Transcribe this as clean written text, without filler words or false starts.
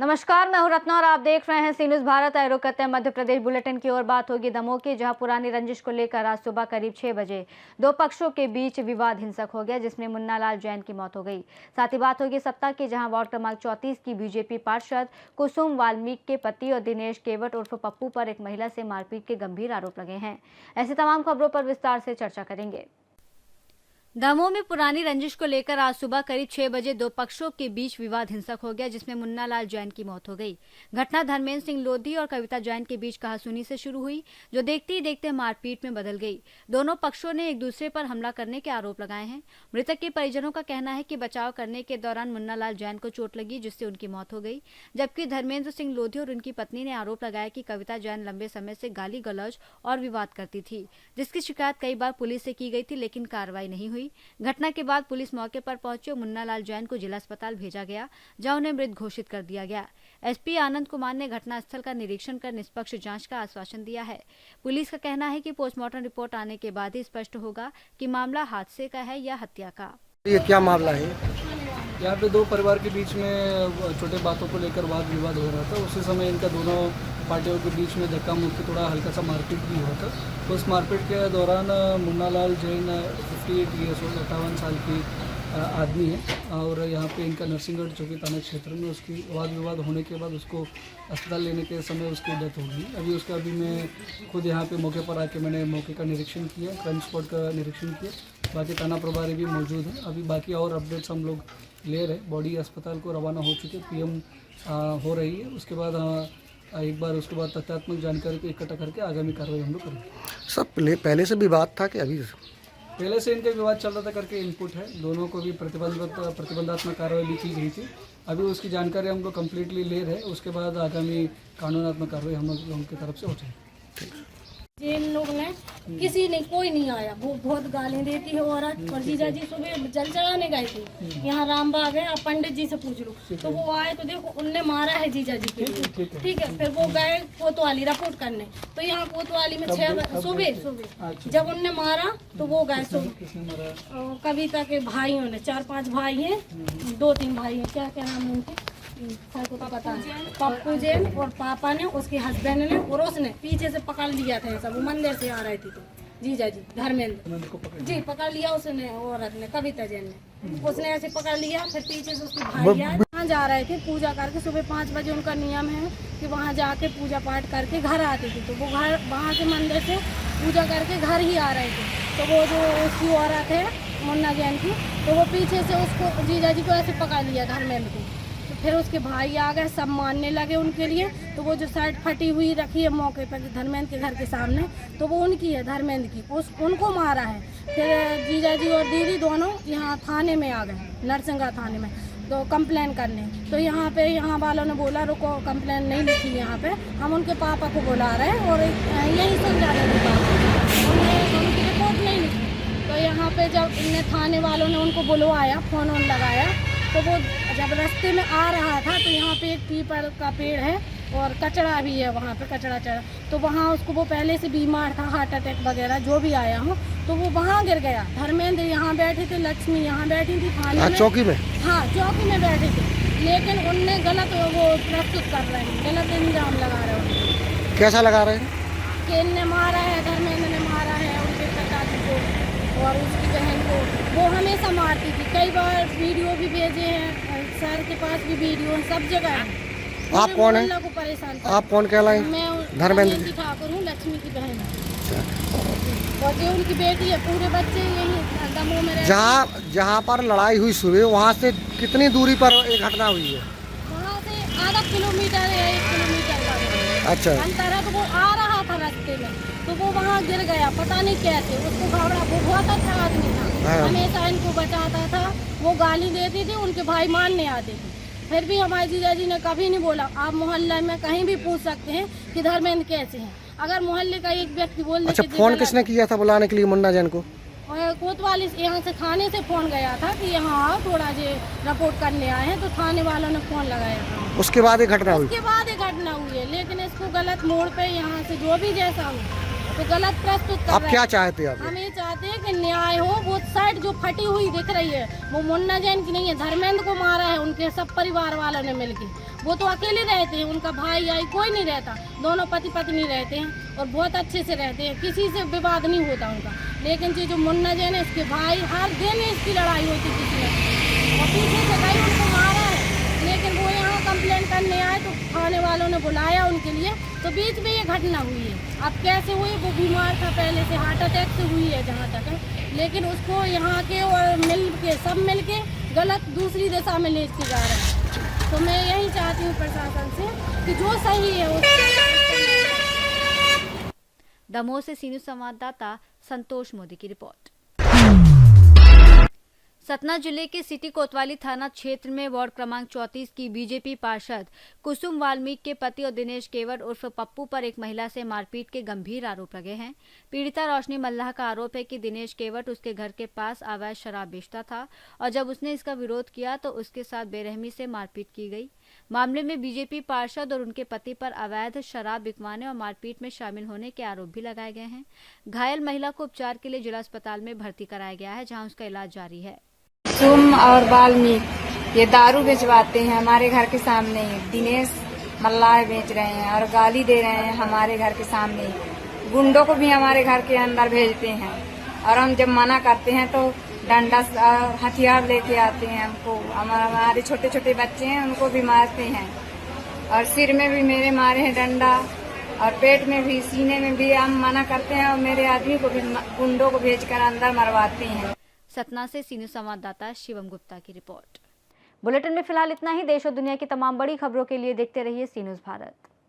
नमस्कार, मैं हूं रत्ना और आप देख रहे हैं सी न्यूज़ भारत। रुख करते हैं मध्य प्रदेश बुलेटिन की ओर। बात होगी दमोह की, जहां पुरानी रंजिश को लेकर आज सुबह करीब 6 बजे दो पक्षों के बीच विवाद हिंसक हो गया, जिसमें मुन्ना लाल जैन की मौत हो गई। साथ ही बात होगी सत्ता की, जहां वार्ड क्रमांक 34 की बीजेपी पार्षद कुसुम वाल्मीकि के पति और दिनेश केवट उर्फ पप्पू पर एक महिला से मारपीट के गंभीर आरोप लगे हैं। ऐसी तमाम खबरों पर विस्तार से चर्चा करेंगे। दमोह में पुरानी रंजिश को लेकर आज सुबह करीब 6 बजे दो पक्षों के बीच विवाद हिंसक हो गया, जिसमें मुन्ना लाल जैन की मौत हो गई। घटना धर्मेंद्र सिंह लोधी और कविता जैन के बीच कहासुनी से शुरू हुई, जो देखते ही देखते मारपीट में बदल गई। दोनों पक्षों ने एक दूसरे पर हमला करने के आरोप लगाए हैं। मृतक के परिजनों का कहना है कि बचाव करने के दौरान मुन्ना लाल जैन को चोट लगी, जिससे उनकी मौत हो गई। जबकि धर्मेंद्र सिंह लोधी और उनकी पत्नी ने आरोप लगाया कि कविता जैन लंबे समय से गाली गलौज और विवाद करती थी, जिसकी शिकायत कई बार पुलिस से की गई थी, लेकिन कार्रवाई नहीं हुई। घटना के बाद पुलिस मौके पर पहुंची और मुन्ना लाल जैन को जिला अस्पताल भेजा गया, जहां उन्हें मृत घोषित कर दिया गया। एसपी आनंद कुमार ने घटनास्थल का निरीक्षण कर निष्पक्ष जांच का आश्वासन दिया है। पुलिस का कहना है कि पोस्टमार्टम रिपोर्ट आने के बाद ही स्पष्ट होगा कि मामला हादसे का है या हत्या का। ये क्या मामला है? यहाँ पे दो परिवार के बीच में छोटे बातों को लेकर वाद विवाद हो रहा था। उसी समय इनका दोनों पार्टियों के बीच में धक्का मुक्की, थोड़ा हल्का सा मारपीट भी हुआ था। तो उस मारपीट के दौरान मुन्ना लाल जैन 58 ईयर्स ओल्ड 58 साल की आदमी है, और यहाँ पे इनका नरसिंहगढ़ चौकी थाना क्षेत्र में उसकी वाद विवाद होने के बाद उसको अस्पताल लेने के समय उसकी डेथ हो गई। अभी मैं खुद यहाँ पे मौके पर आके मैंने मौके का निरीक्षण किया, क्राइम स्पॉट का निरीक्षण किया। बाकी थाना प्रभारी भी मौजूद है। अभी बाकी और अपडेट्स हम लोग ले रहे। बॉडी अस्पताल को रवाना हो चुके, पीएम हो रही है। उसके बाद एक बार उसके बाद तथ्यात्मक जानकारी को इकट्ठा करके आगामी कार्रवाई हम लोग करेंगे। सब पहले से विवाद था कि अभी? पहले से इनका विवाद चल रहा था करके इनपुट है। दोनों को भी प्रतिबंधात्मक कार्रवाई भी की गई थी। अभी उसकी जानकारी हम लोग कम्प्लीटली ले रहे हैं। उसके बाद आगामी कानूनात्मक कार्रवाई हम लोगों की तरफ से हो जाएगी। जिन लोग ने किसी ने कोई नहीं आया, वो बहुत गाली देती है औरत। और जीजा जी सुबह जल चढ़ाने गए थे, यहाँ रामबाग है, आप पंडित जी से पूछ लो। तो वो आए तो देखो उनने मारा है जीजा जी के, ठीक है। फिर वो गए कोतवाली रिपोर्ट करने, तो यहाँ कोतवाली में 6 बजे सुबह जब उनने मारा तो वो गए कविता के भाइयों ने, 4-5 भाई हैं, 2-3 भाई हैं, क्या नाम है उनके, सर को तो पता है, पप्पू जैन और पापा ने, उसके हस्बैंड ने, और उसने पीछे से पकड़ लिया था। सब वो मंदिर से आ रहे थे, तो जीजा जी धर्मेंद्र जी पकड़ लिया उसने, औरत ने कविता जैन ने, उसने ऐसे पकड़ लिया। फिर पीछे से उसके भाई आए, वहाँ जा रहे थे पूजा करके। सुबह 5 बजे उनका नियम है कि वहाँ जाके पूजा पाठ करके घर आते थे। तो वो घर वहाँ के मंदिर से पूजा करके घर ही आ रहे थे। तो वो जो उसकी औरत है मुन्ना जैन की, तो वो पीछे से उसको जीजा जी को ऐसे पकड़ लिया धर्मेंद्र को। फिर उसके भाई आ गए, सब मारने लगे उनके लिए। तो वो जो शर्ट फटी हुई रखी है मौके पर धर्मेंद्र के घर के सामने, तो वो उनकी है, धर्मेंद्र की, उनको मारा है। फिर जीजा जी और दीदी दोनों यहाँ थाने में आ गए, नरसिंहगढ़ थाने में, तो कंप्लेन करने। तो यहाँ वालों ने बोला रुको, कंप्लेन नहीं लिखी यहाँ पे, हम उनके पापा को बुला रहे हैं और यही समझा रहे थे पापा, उनकी रिपोर्ट नहीं लिखी। तो यहाँ पे जब इनने थाने वालों ने उनको बुलवाया, फ़ोन लगाया, तो वो जब रास्ते में आ रहा था तो यहाँ पे एक पीपल का पेड़ है और कचरा भी है वहाँ पे, कचरा चढ़ा। तो वहाँ उसको, वो पहले से बीमार था, हार्ट अटैक वगैरह जो भी आया हो, तो वो वहाँ गिर गया। धर्मेंद्र यहाँ बैठे थे, लक्ष्मी यहाँ बैठी थी थाने में, चौकी में, हाँ चौकी में बैठे थे। लेकिन उनने गलत वो प्रस्तुत कर रहे हैं, गलत इल्जाम लगा रहे हैं। कैसा लगा रहे हैं? कि इनने मारा है, धर्मेंद्र ने मारा है उनके पिताजी को और उसकी बहन को। वो हमेशा मारती थी, कई बार वीडियो भी भेजे हैं, सर के पास भी वीडियो है, सब जगह है। आप कौन है? को परेशान आप कौन कहलाए? मैं धर्मेंद्र ठाकुर हूँ, लक्ष्मी की बहन है, और जो उनकी बेटी है। पूरे बच्चे यही दमोह में रहते। जहाँ पर लड़ाई हुई सुबह, वहाँ से कितनी दूरी पर एक घटना हुई है? वहाँ से आधा किलोमीटर या 1 किलोमीटर का अच्छा अंतर है। तो वो आ रहा था रास्ते में, तो वो वहाँ गिर गया, पता नहीं कैसे। उसको घबरा, वो बहुत अच्छा आदमी था, हमेशा इनको बचाता था। वो गाली देती थी, उनके भाई मारने आते थे। फिर भी हमारे जीजा जी ने कभी नहीं बोला। आप मोहल्ले में कहीं भी पूछ सकते हैं कि धर्मेंद्र कैसे हैं। अगर मोहल्ले का एक व्यक्ति बोल दे। अच्छा, फोन किसने किया था बुलाने के लिए मुन्ना जैन को? कोतवाली यहाँ से थाने से फोन गया था कि यहाँ आओ, थोड़ा जे रिपोर्ट करने आए हैं। तो थाने वालों ने फोन लगाया था। उसके बाद एक घटना हुई? उसके बाद एक घटना हुई है, लेकिन इसको गलत मोड़ पे यहाँ से जो भी जैसा हो तो गलत प्रस्तुत कर। आप क्या चाहते हैं? हम ये चाहते हैं कि न्याय हो। वो साइड जो फटी हुई दिख रही है वो मुन्ना जैन की नहीं है, धर्मेंद्र को मारा है उनके सब परिवार वालों ने मिलकर। वो तो अकेले रहते हैं, उनका भाई आई कोई नहीं रहता, दोनों पति पत्नी रहते हैं और बहुत अच्छे से रहते हैं, किसी से विवाद नहीं होता उनका। लेकिन जो मुन्ना जैन है इसके भाई, हर दिन इसकी लड़ाई होती किसी न किसी, और पीछे से कहीं उनको मारा है। लेकिन वो यहाँ कंप्लेंट करने आए तो थाने वालों ने बुलाया उनके लिए, तो बीच में ये घटना हुई है। अब कैसे हुई, वो बीमार था पहले से, हार्ट अटैक से हुई है जहाँ तक है, लेकिन उसको यहाँ के और सब मिल के गलत दूसरी दिशा में लेके जा रहे हैं। तो मैं यही चाहती हूँ प्रशासन से कि जो सही है वो। दमोह से सी न्यूज़ संवाददाता संतोष मोदी की रिपोर्ट। सतना जिले के सिटी कोतवाली थाना क्षेत्र में वार्ड क्रमांक 34 की बीजेपी पार्षद कुसुम वाल्मीकि के पति और दिनेश केवट उर्फ पप्पू पर एक महिला से मारपीट के गंभीर आरोप लगे हैं। पीड़िता रोशनी मल्लाह का आरोप है कि दिनेश केवट उसके घर के पास अवैध शराब बेचता था और जब उसने इसका विरोध किया तो उसके साथ बेरहमी से मारपीट की गई। मामले में बीजेपी पार्षद और उनके पति पर अवैध शराब बिकवाने और मारपीट में शामिल होने के आरोप भी लगाए गए हैं। घायल महिला को उपचार के लिए जिला अस्पताल में भर्ती कराया गया है, जहां उसका इलाज जारी है। कुसुम और वाल्मीकि ये दारू बेचवाते हैं हमारे घर के सामने, दिनेश मल्लाह बेच रहे हैं और गाली दे रहे हैं हमारे घर के सामने। गुंडों को भी हमारे घर के अंदर भेजते हैं और हम जब मना करते हैं तो डंडा हथियार लेके आते हैं हमको। हमारे छोटे छोटे बच्चे हैं उनको भी मारते हैं और सिर में भी मेरे मारे हैं डंडा और पेट में भी, सीने में भी। हम मना करते हैं और मेरे आदमी को भी गुंडों को भेजकर अंदर मरवाते हैं। सतना से सी न्यूज़ संवाददाता शिवम गुप्ता की रिपोर्ट। बुलेटिन में फिलहाल इतना ही। देश और दुनिया की तमाम बड़ी खबरों के लिए देखते रहिए सी न्यूज़ भारत।